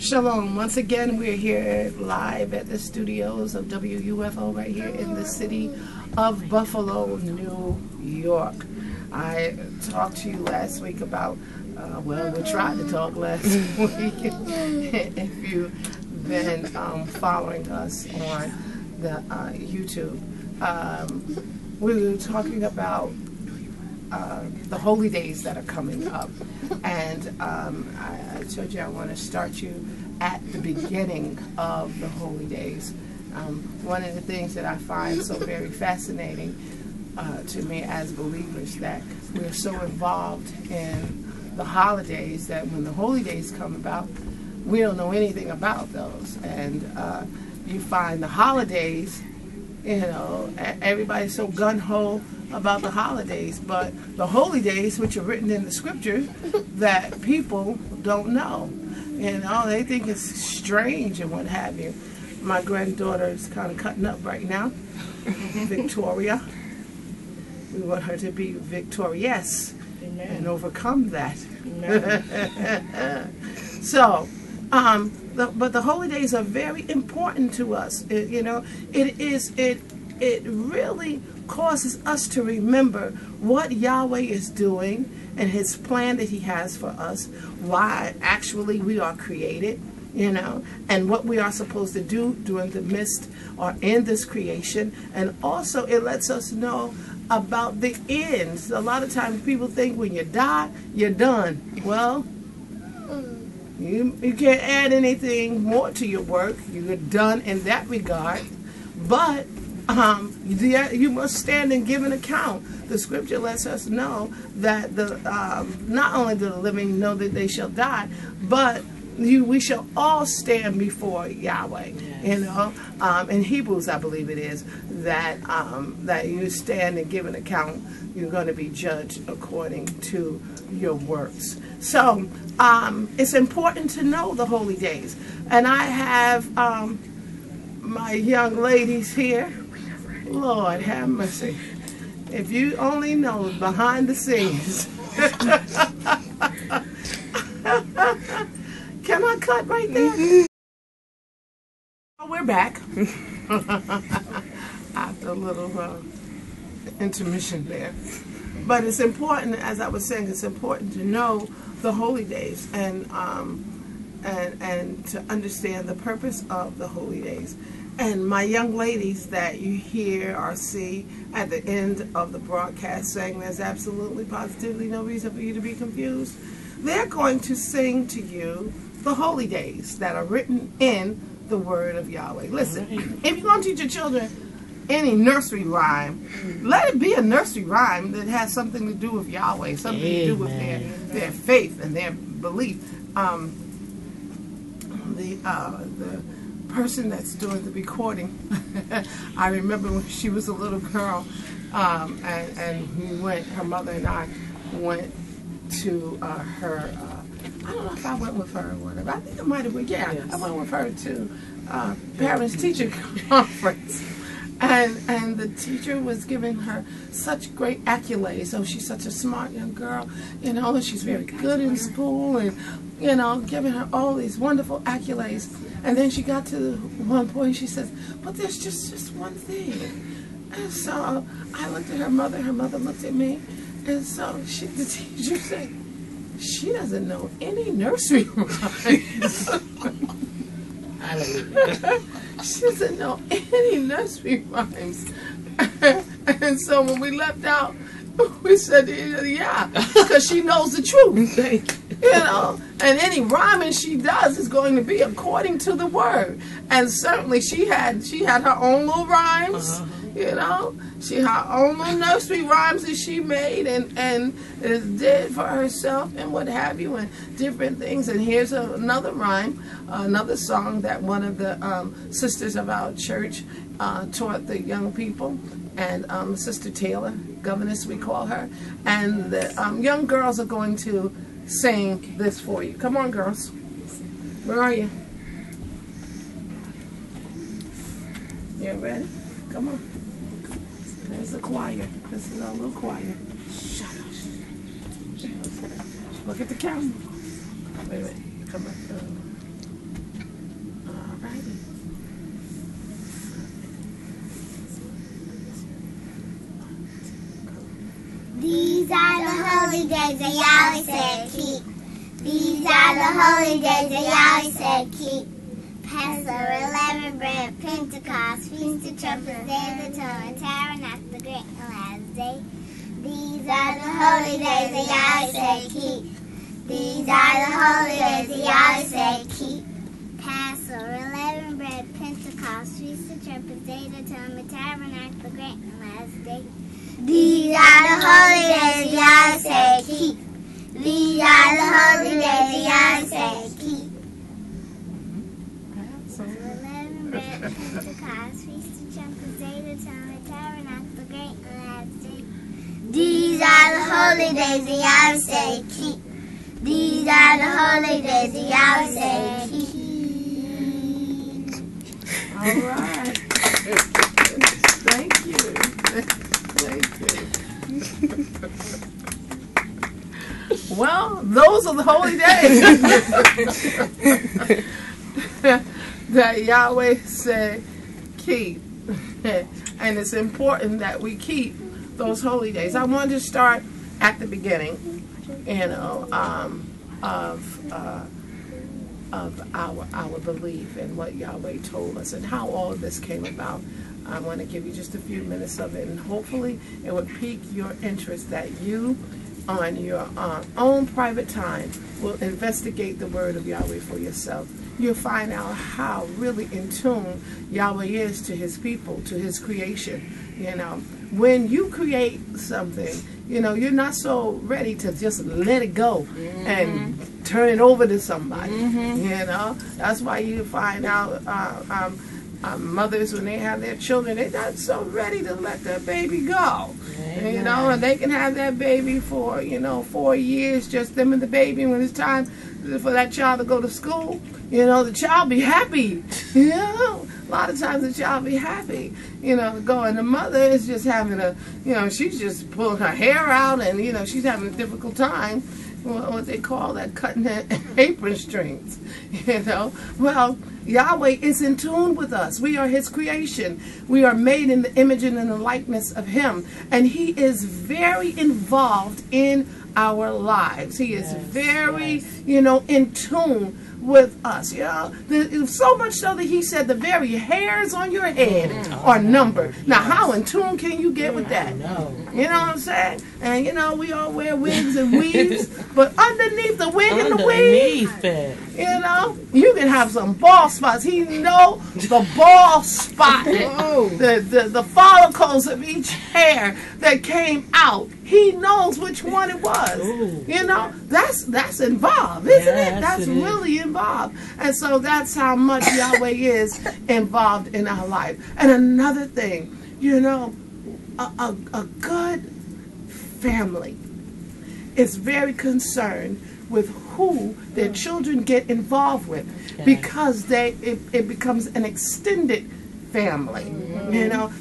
Shalom. Once again, we're here live at the studios of WUFO right here in the city of Buffalo, New York. I talked to you last week about, well, we tried to talk last week. If you've been following us on the YouTube, we were talking about the holy days that are coming up, and I told you I want to start you at the beginning of the holy days. One of the things that I find so very fascinating to me as believers, that we're so involved in the holidays that when the holy days come about, we don't know anything about those. And you find the holidays, you know, everybody's so gun-ho about the holidays, but the holy days, which are written in the scriptures, that people don't know. You know, they think it's strange and what have you. My granddaughter is kind of cutting up right now, Victoria. We want her to be victorious. Amen. And overcome that. So, but the holy days are very important to us. You know, it really causes us to remember what Yahweh is doing and His plan that He has for us, why actually we are created, you know, and what we are supposed to do during the midst or in this creation. And also it lets us know about the end. A lot of times people think when you die, you're done. Well, you can't add anything more to your work. You're done in that regard. But you must stand and give an account. The scripture lets us know that not only do the living know that they shall die, but we shall all stand before Yahweh. Yes. You know, in Hebrews, I believe it is, that you stand and give an account. You're going to be judged according to your works. So it's important to know the holy days. And I have my young ladies here. Lord have mercy. If you only know behind the scenes. Can I cut right there? Oh, we're back. After a little intermission there. But it's important, as I was saying, it's important to know the holy days and to understand the purpose of the holy days. And my young ladies that you hear or see at the end of the broadcast saying there's absolutely, positively no reason for you to be confused, they're going to sing to you the holy days that are written in the Word of Yahweh. Listen, if you're going to teach your children any nursery rhyme, let it be a nursery rhyme that has something to do with Yahweh, something to do with their faith and their belief. The person that's doing the recording, I remember when she was a little girl, and we went, her mother and I went to her, I don't know if I went with her or whatever, I think I might have went, yeah, yes. I went with her to parents-teacher conference. And the teacher was giving her such great accolades. Oh, she's such a smart young girl, you know, and she's very good in school, and, you know, giving her all these wonderful accolades. And then she got to one point, she says, but there's just one thing. And so I looked at her mother looked at me, and so the teacher said, she doesn't know any nursery rhymes. She doesn't know any nursery rhymes. And so when we left out, we said, yeah, because she knows the truth. You know, and any rhyming she does is going to be according to the Word. And certainly she had her own little rhymes. You know, she had her own little nursery rhymes that she made and did for herself and what have you, and different things. And here's another rhyme, another song that one of the sisters of our church taught the young people. And Sister Taylor, governess we call her. And the young girls are going to sing this for you. Come on, girls. Where are you? You ready? Come on. There's the choir. This is our little choir. Shut up. Look at the camera. Wait a minute. Come on. holy days that Yahweh said keep. These are the holy days that Yahweh said keep. Passover, leavened bread, Pentecost, Feast of Trumpets, Day of Atonement, Tabernacle, the Great and Last Day. These are the holy days that Yahweh said keep. These are the holy days that Yahweh said keep. Passover, leavened bread, Pentecost, Feast of Trumpets, Day of Atonement, Tabernacle, the Great and Last Day. These are the holy days that Yahweh said keep. These are the holy days that Yahweh said keep. Passover, leavened bread, Pentecost, Feast of Trumpets, Day of Atonement, Tabernacle, the Great and Last Day. These are the holy days that Yahweh said keep. These are the holy days that Yahweh said keep. All right. Thank you. Thank you. Well, those are the holy days that Yahweh said keep. And it's important that we keep those holy days. I wanted to start at the beginning, of our belief and what Yahweh told us and how all of this came about. I want to give you just a few minutes of it, and hopefully it would pique your interest that you, on your own private time, will investigate the word of Yahweh for yourself. You'll find out how really in tune Yahweh is to his people, to his creation. You know, when you create something, you know, you're not so ready to just let it go and turn it over to somebody. You know, that's why you find out mothers, when they have their children, they're not so ready to let their baby go. You know, and they can have that baby for, 4 years, just them and the baby. When it's time for that child to go to school, the child be happy. A lot of times the child be happy, to go. And the mother is just having she's just pulling her hair out, and, she's having a difficult time, what they call that, cutting her apron strings, Well, Yahweh is in tune with us. We are his creation. We are made in the image and in the likeness of him. And he is very involved in our lives. He is very, in tune with us. So much so that he said the very hairs on your head are numbered. Now, how in tune can you get with that? You know what I'm saying? And, we all wear wigs and weaves, but underneath the wig and the weave, you can have some bald spots. He know the bald spot, the follicles of each hair that came out. He knows which one it was. That's involved, isn't it? That's really involved. And so that's how much Yahweh is involved in our life. And another thing, a good family is very concerned with who their children get involved with, because it becomes an extended family.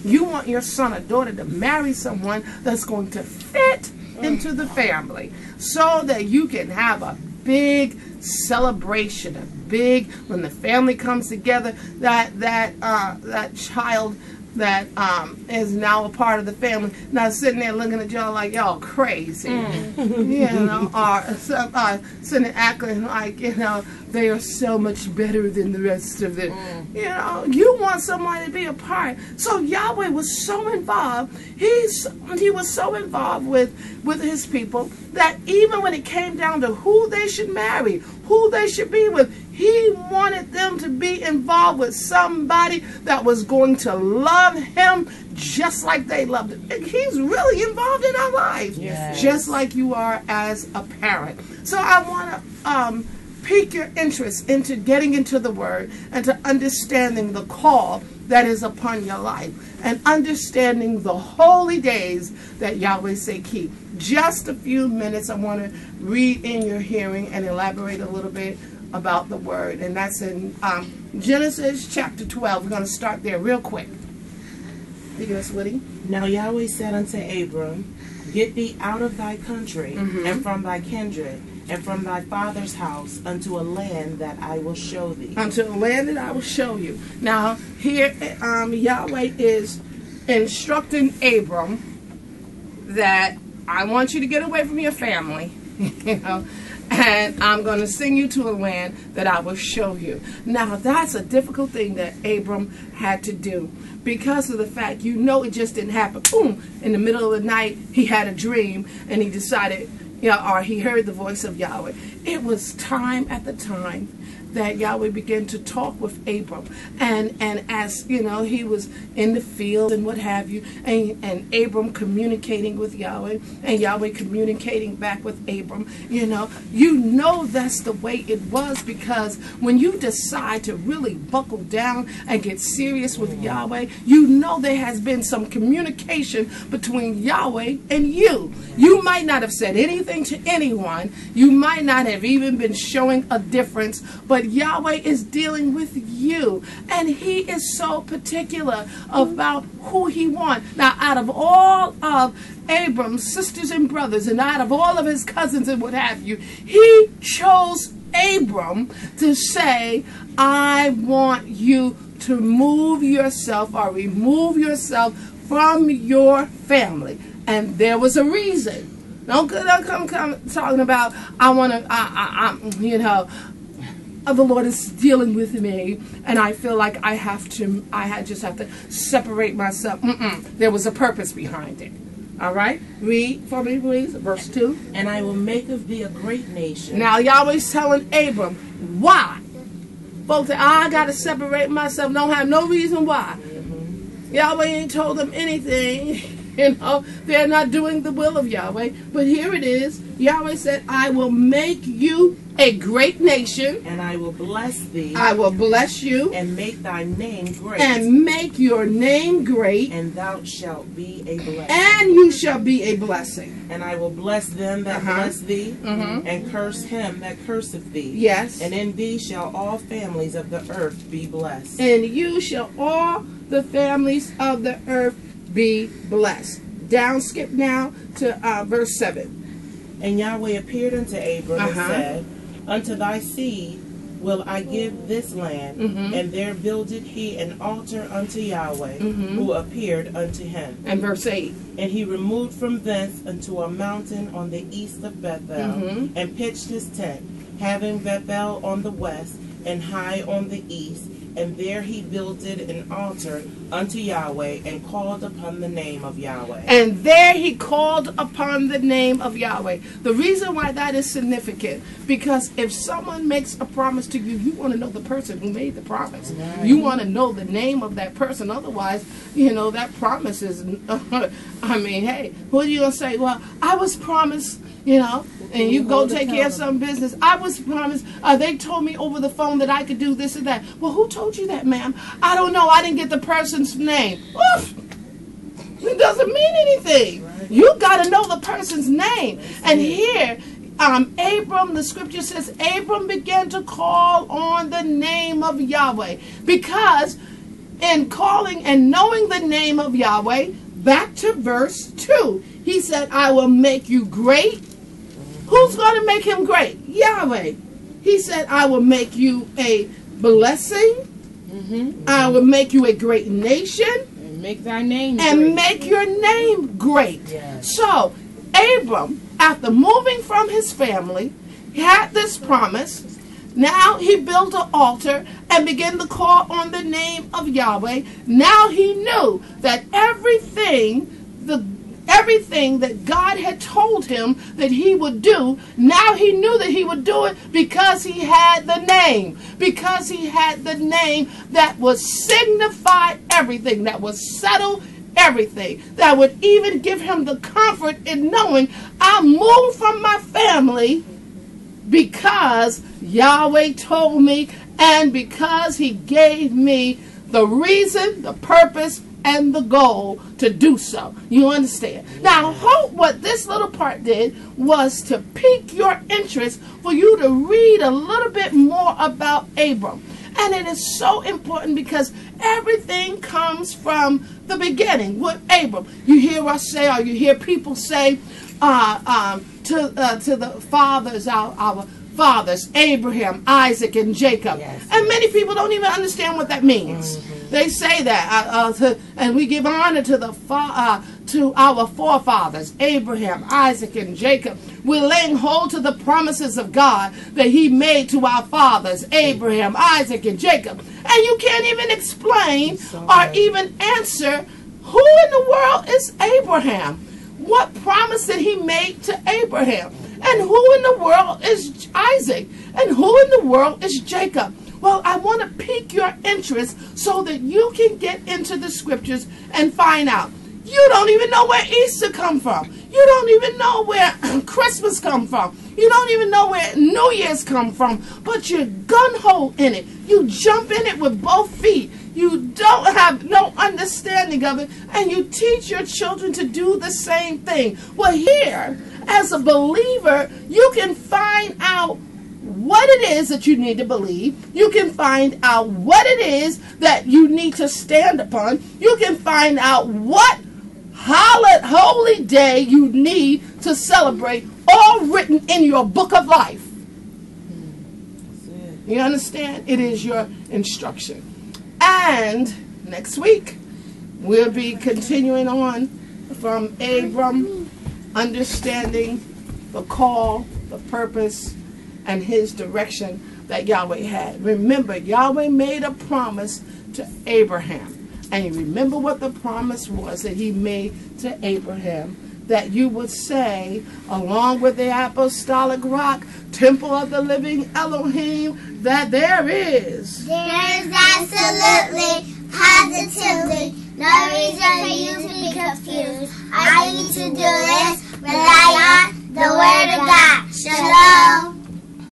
You want your son or daughter to marry someone that's going to fit into the family, so that you can have a big celebration, when the family comes together, that child that is now a part of the family, not sitting there looking at y'all like y'all crazy, or sitting there acting like, they are so much better than the rest of it. You want somebody to be a part. So Yahweh was so involved. He was so involved with his people that even when it came down to who they should marry, who they should be with, he wanted them to be involved with somebody that was going to love him just like they loved him. And he's really involved in our lives, just like you are as a parent. So I want to pique your interest into getting into the word and to understanding the call that is upon your life, and understanding the holy days that Yahweh say keep. Just a few minutes, I want to read in your hearing and elaborate a little bit about the word, and that's in Genesis chapter 12. We're going to start there real quick. Yes, Woody? Now Yahweh said unto Abram, Get thee out of thy country, and from thy kindred, and from thy father's house, unto a land that I will show thee. Unto a land that I will show you. Now, here Yahweh is instructing Abram that I want you to get away from your family, you know, and I'm going to send you to a land that I will show you. Now, that's a difficult thing that Abram had to do because of the fact, you know, it just didn't happen. Boom, in the middle of the night, he had a dream and he decided, you know, or he heard the voice of Yahweh. It was time at the time that Yahweh began to talk with Abram, and as you know, he was in the field and what have you, and Abram communicating with Yahweh, and Yahweh communicating back with Abram. You know that's the way it was, because when you decide to really buckle down and get serious with Yahweh, you know there has been some communication between Yahweh and you. You might not have said anything to anyone, you might not have even been showing a difference, but Yahweh is dealing with you, and he is so particular about who he wants. Now, out of all of Abram's sisters and brothers, and out of all of his cousins and what have you, he chose Abram to say, I want you to move yourself or remove yourself from your family. And there was a reason. Don't come talking about, the Lord is dealing with me, and I feel like I just have to separate myself. There was a purpose behind it. All right? Read for me, please, verse 2. And I will make of thee a great nation. Now, Yahweh's telling Abram, why? Folks say, I got to separate myself. Don't have no reason why. Yahweh ain't told them anything. You know, they're not doing the will of Yahweh. But here it is. Yahweh said, I will make you a great nation. And I will bless thee. I will bless you. And make thy name great. And make your name great. And thou shalt be a blessing. And you shall be a blessing. And I will bless them that bless thee. And curse him that curseth thee. Yes. And in thee shall all families of the earth be blessed. And you shall all the families of the earth be blessed. Down, skip now to verse 7. And Yahweh appeared unto Abram and said, Unto thy seed will I give this land. And there builded he an altar unto Yahweh, who appeared unto him. And verse 8. And he removed from thence unto a mountain on the east of Bethel, and pitched his tent, having Bethel on the west, and Hai on the east. And there he builded an altar unto Yahweh, and called upon the name of Yahweh. And there he called upon the name of Yahweh. The reason why that is significant, because if someone makes a promise to you, you want to know the person who made the promise. Right. You want to know the name of that person. Otherwise, you know, that promise is, I mean, hey, what are you going to say? Well, I was promised, you know, and you go take care of some business. I was promised, they told me over the phone that I could do this and that. Well, who told you that, ma'am? I don't know. I didn't get the person's name. Oof! It doesn't mean anything. Right. You got to know the person's name. And here, Abram, the scripture says, Abram began to call on the name of Yahweh. Because in calling and knowing the name of Yahweh, back to verse 2, he said, I will make you great. Who's going to make him great? Yahweh. He said, I will make you a blessing. I will make you a great nation. And make thy name and great. Make your name great. Yes. So, Abram, after moving from his family, had this promise. Now he built an altar and began to call on the name of Yahweh. Now he knew that everything that God had told him that he would do, now he knew that he would do it because he had the name. Because he had the name that would signify everything, that would settle everything, that would even give him the comfort in knowing I moved from my family because Yahweh told me, and because he gave me the reason, the purpose, and the goal to do so. You understand? Now, I hope what this little part did was to pique your interest for you to read a little bit more about Abram. And it is so important because everything comes from the beginning with Abram. You hear us say, or you hear people say to the fathers, our fathers, Abraham, Isaac, and Jacob. Yes. And many people don't even understand what that means. They say that, and we give honor to to our forefathers, Abraham, Isaac, and Jacob. We're laying hold to the promises of God that he made to our fathers, Abraham, Isaac, and Jacob. And you can't even explain or even answer who in the world is Abraham. What promise did he make to Abraham? And who in the world is Isaac? And who in the world is Jacob? Well, I want to pique your interest so that you can get into the scriptures and find out. You don't even know where Easter come from. You don't even know where Christmas come from. You don't even know where New Year's come from. But you're gun-ho in it. You jump in it with both feet. You don't have no understanding of it. And you teach your children to do the same thing. Well, here, as a believer, you can find out what it is that you need to believe. You can find out what it is that you need to stand upon. You can find out what holy day you need to celebrate, all written in your book of life. You understand? It is your instruction. And next week, we'll be continuing on from Abram, understanding the call, the purpose, and his direction that Yahweh had. Remember, Yahweh made a promise to Abraham. And you remember what the promise was that he made to Abraham, that you would say, along with the apostolic rock, temple of the living Elohim, that there is absolutely, positively, no reason for you to be confused. All you need to do is rely on the Word of God. Shalom.